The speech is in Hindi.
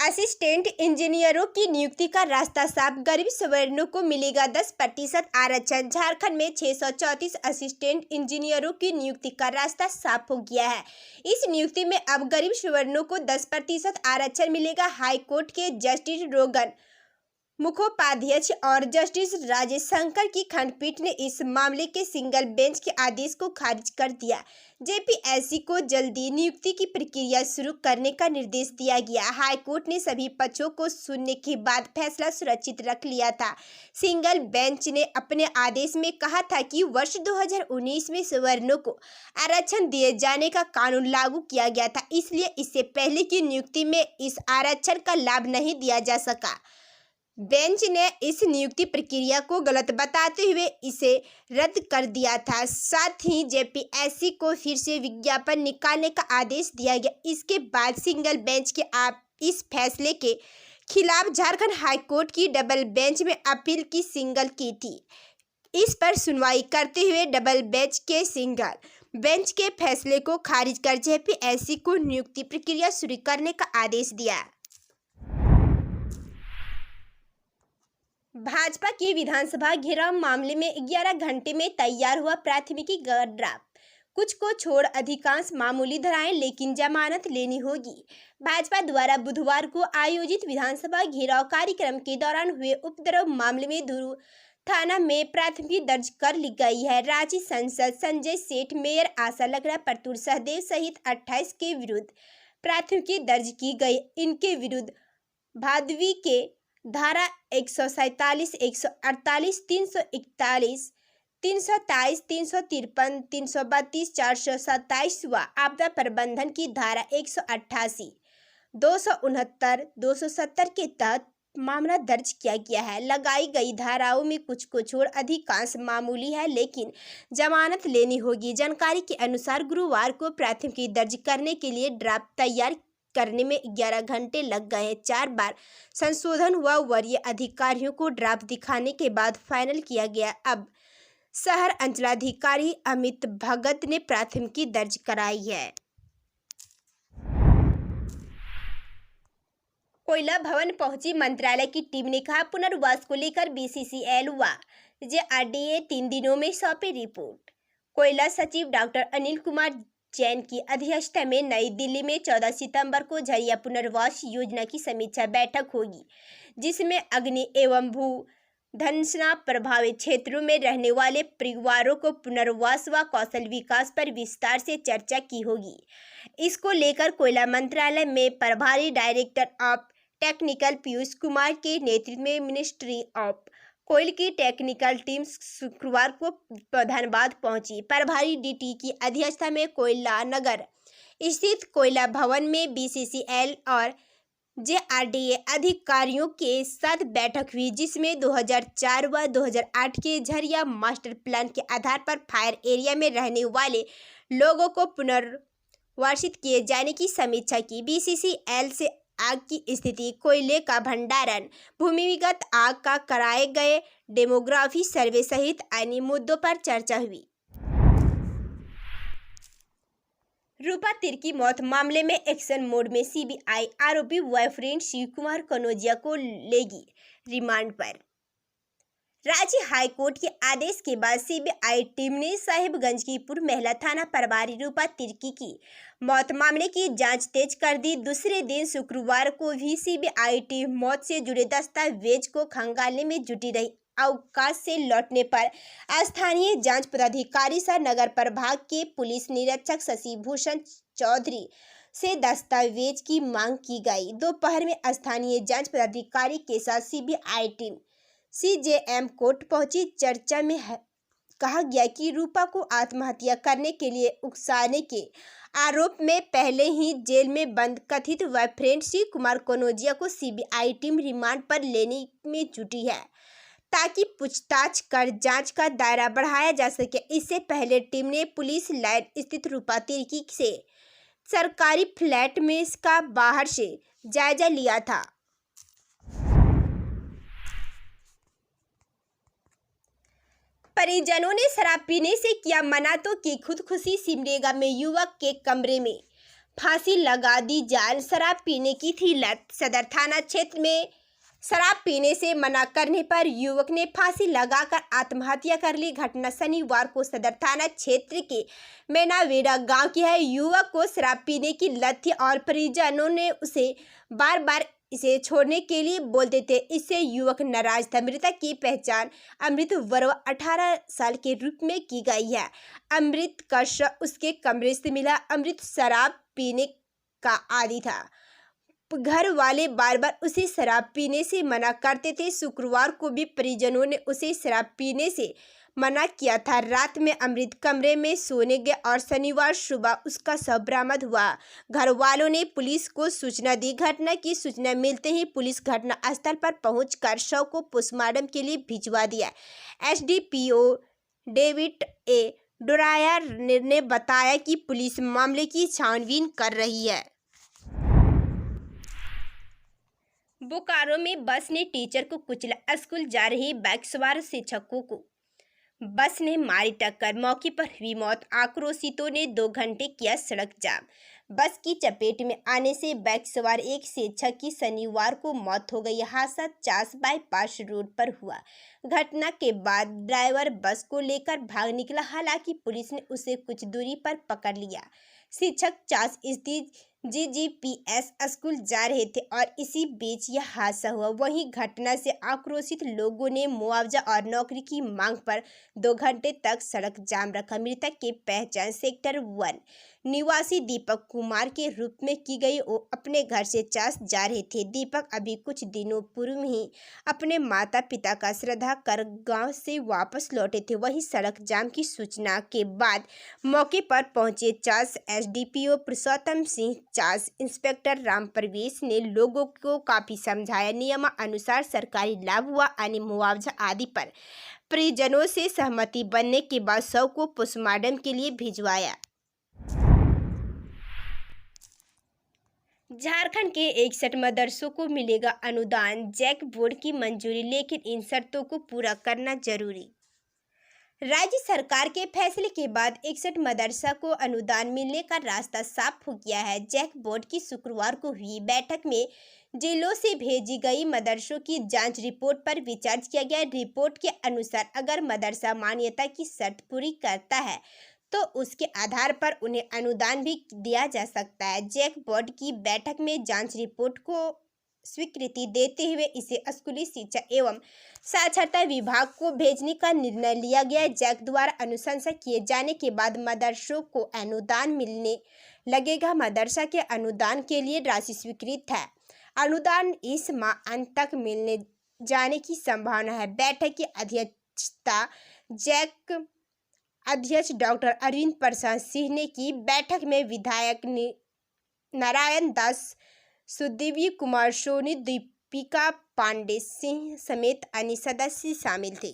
असिस्टेंट इंजीनियरों की नियुक्ति का रास्ता साफ, गरीब सवर्णों को मिलेगा 10% आरक्षण। झारखंड में 634 असिस्टेंट इंजीनियरों की नियुक्ति का रास्ता साफ हो गया है। इस नियुक्ति में अब गरीब सवर्णों को 10% आरक्षण मिलेगा। हाईकोर्ट के जस्टिस रोगन मुखोपाध्याय और जस्टिस राजेश शंकर की खंडपीठ ने इस मामले के सिंगल बेंच के आदेश को खारिज कर दिया। जेपीएससी को जल्दी नियुक्ति की प्रक्रिया शुरू करने का निर्देश दिया गया। हाईकोर्ट ने सभी पक्षों को सुनने के बाद फैसला सुरक्षित रख लिया था। सिंगल बेंच ने अपने आदेश में कहा था कि वर्ष 2019 में सवर्णों को आरक्षण दिए जाने का कानून लागू किया गया था, इसलिए इससे पहले की नियुक्ति में इस आरक्षण का लाभ नहीं दिया जा सका। बेंच ने इस नियुक्ति प्रक्रिया को गलत बताते हुए इसे रद्द कर दिया था। साथ ही जेपीएससी को फिर से विज्ञापन निकालने का आदेश दिया गया। इसके बाद सिंगल बेंच के इस फैसले के खिलाफ झारखंड हाईकोर्ट की डबल बेंच में अपील की सिंगल की थी। इस पर सुनवाई करते हुए डबल बेंच के सिंगल बेंच के फैसले को खारिज कर जेपीएससी को नियुक्ति प्रक्रिया शुरू करने का आदेश दिया। भाजपा की विधानसभा घेराव मामले में 11 घंटे में तैयार हुआ प्राथमिकी ड्राफ्ट। कुछ को छोड़ अधिकांश मामूली धाराएं, लेकिन जमानत लेनी होगी। भाजपा द्वारा बुधवार को आयोजित विधानसभा घेराव कार्यक्रम के दौरान हुए उपद्रव मामले में धुरू थाना में प्राथमिकी दर्ज कर ली गई है। रांची सांसद संजय सेठ, मेयर आशा लकड़ा, प्रतुर सहदेव सहित 28 के विरुद्ध प्राथमिकी दर्ज की गई। इनके विरुद्ध भादवी के धारा 147, 148, 341, 327, 353, 332, 427 व आपदा प्रबंधन की धारा 188, 269, 270 के तहत मामला दर्ज किया गया है। लगाई गई धाराओं में कुछ को छोड़ अधिकांश मामूली है, लेकिन जमानत लेनी होगी। जानकारी के अनुसार गुरुवार को प्राथमिकी दर्ज करने के लिए ड्राफ्ट तैयार करने में 11 घंटे लग गए। 4 बार संशोधन हुआ। वरीय अधिकारियों को ड्राफ्ट दिखाने के बाद फाइनल किया गया। अब शहर अंचलाधिकारी अमित भगत ने प्राथमिकी दर्ज कराई है। कोयला भवन पहुंची मंत्रालय की टीम ने कहा, पुनर्वास को लेकर बीसीसीएल व जेआरडीए 3 दिनों में सौंपे रिपोर्ट। कोयला सचिव डॉक्टर अनिल कुमार जैन की अध्यक्षता में नई दिल्ली में 14 सितंबर को झरिया पुनर्वास योजना की समीक्षा बैठक होगी, जिसमें अग्नि एवं भू धंसना प्रभावित क्षेत्रों में रहने वाले परिवारों को पुनर्वास व कौशल विकास पर विस्तार से चर्चा की होगी। इसको लेकर कोयला मंत्रालय में प्रभारी director of technical Piyush Kumar के नेतृत्व में मिनिस्ट्री ऑफ कोयल की टेक्निकल टीम शुक्रवार को धनबाद पहुंची। प्रभारी डीटी की अध्यक्षता में कोयला नगर स्थित कोयला भवन में बीसीसीएल और जेआरडीए अधिकारियों के साथ बैठक हुई, जिसमें 2004 व 2008 के झरिया मास्टर प्लान के आधार पर फायर एरिया में रहने वाले लोगों को पुनर्वासित किए जाने की समीक्षा की। बीसीसीएल से आग की स्थिति, कोयले का भंडारण, भूमिगत आग का कराए गए डेमोग्राफी सर्वे सहित अन्य मुद्दों पर चर्चा हुई। रूपा तिर्की मौत मामले में एक्शन मोड में सीबीआई आरोपी बॉयफ्रेंड शिव कुमार कनौजिया को लेगी रिमांड पर। राज्य हाईकोर्ट के आदेश के बाद सीबीआई टीम ने साहिबगंज की पूर्व महिला थाना प्रभारी रूपा तिर्की की मौत मामले की जांच तेज कर दी। दूसरे दिन शुक्रवार को भी सीबीआई टीम मौत से जुड़े दस्तावेज को खंगालने में जुटी रही। अवकाश से लौटने पर स्थानीय जांच पदाधिकारी सह नगर प्रभाग के पुलिस निरीक्षक शशि भूषण चौधरी से दस्तावेज की मांग की गई। दोपहर में स्थानीय जांच पदाधिकारी के साथ सीबीआई टीम सीजेएम कोर्ट पहुंची। चर्चा में कहा गया कि रूपा को आत्महत्या करने के लिए उकसाने के आरोप में पहले ही जेल में बंद कथित बॉयफ्रेंड शिव कुमार कनौजिया को सीबीआई टीम रिमांड पर लेने में जुटी है, ताकि पूछताछ कर जांच का दायरा बढ़ाया जा सके। इससे पहले टीम ने पुलिस लाइन स्थित रूपा तिर्की से सरकारी फ्लैट में इसका बाहर से जायजा लिया था। परिजनों ने शराब पीने से किया मना तो की खुदकुशी। सिमडेगा में युवक के कमरे में फांसी लगा दी जान, शराब पीने की थी लत। सदर थाना क्षेत्र में शराब पीने से मना करने पर युवक ने फांसी लगाकर आत्महत्या कर ली। घटना शनिवार को सदर थाना क्षेत्र के मैनावेड़ा गांव की है। युवक को शराब पीने की लत थी और परिजनों ने उसे बार बार इसे छोड़ने के लिए बोलते थे। इससे युवक नाराज था। मृतक की पहचान अमृत वर्मा 18 साल के रूप में की गई है। अमृत का शव उसके कमरे से मिला। अमृत शराब पीने का आदी था। घर वाले बार बार उसे शराब पीने से मना करते थे। शुक्रवार को भी परिजनों ने उसे शराब पीने से मना किया था। रात में अमृत कमरे में सोने गया और शनिवार सुबह उसका शव बरामद हुआ। घर वालों ने पुलिस को सूचना दी। घटना की सूचना मिलते ही पुलिस घटना स्थल पर पहुंचकर शव को पोस्टमार्टम के लिए भिजवा दिया। एसडीपीओ डेविड ए डोरायर ने बताया कि पुलिस मामले की छानबीन कर रही है। बोकारो में बस ने टीचर को कुचला। स्कूल जा रहे बाइक सवार शिक्षकों को बस ने मारी टक्कर। मौके पर हुई मौत। आक्रोशितों ने 2 घंटे किया सड़क जाम। बस की चपेट में आने से बाइक सवार एक शिक्षक की शनिवार को मौत हो गई। हादसा चास बाईपास रोड पर हुआ। घटना के बाद ड्राइवर बस को लेकर भाग निकला। हालांकि पुलिस ने उसे कुछ दूरी पर पकड़ लिया। शिक्षक चास स्थित जीजीपीएस स्कूल जा रहे थे और इसी बीच यह हादसा हुआ। वहीं घटना से आक्रोशित लोगों ने मुआवजा और नौकरी की मांग पर 2 घंटे तक सड़क जाम रखा। मृतक की पहचान सेक्टर 1 निवासी दीपक कुमार के रूप में की गई। वो अपने घर से चास जा रहे थे। दीपक अभी कुछ दिनों पूर्व ही अपने माता पिता का श्राद्ध कर गांव से वापस लौटे थे। वहीं सड़क जाम की सूचना के बाद मौके पर पहुंचे चास एसडीपीओ पुरुषोत्तम सिंह, चास इंस्पेक्टर राम प्रवेश ने लोगों को काफी समझाया। नियमानुसार सरकारी लाभ व अन्य मुआवजा आदि पर परिजनों से सहमति बनने के बाद शव को पोस्टमार्टम के लिए भिजवाया। झारखंड के 61 मदरसों को मिलेगा अनुदान। जैक बोर्ड की मंजूरी, लेकिन इन शर्तों को पूरा करना जरूरी। राज्य सरकार के फैसले के बाद 61 मदरसा को अनुदान मिलने का रास्ता साफ हो गया है। जैक बोर्ड की शुक्रवार को हुई बैठक में जिलों से भेजी गई मदरसों की जांच रिपोर्ट पर विचार किया गया। रिपोर्ट के अनुसार अगर मदरसा मान्यता की शर्त पूरी करता है तो उसके आधार पर उन्हें अनुदान भी दिया जा सकता है। जैक बोर्ड की बैठक में जांच रिपोर्ट को स्वीकृति देते हुए इसे स्कूली शिक्षा एवं साक्षरता विभाग को भेजने का निर्णय लिया गया। जैक द्वारा अनुशंसा किए जाने के बाद मदरसों को अनुदान मिलने लगेगा। मदरसा के अनुदान के लिए राशि स्वीकृत है। अनुदान इस माह अंत तक मिलने जाने की संभावना है। बैठक की अध्यक्षता जैक अध्यक्ष डॉक्टर अरविंद प्रसाद सिंह ने की। बैठक में विधायक नारायण दास, सुदेवी कुमार सोनी, दीपिका पांडे सिंह समेत अन्य सदस्य शामिल थे।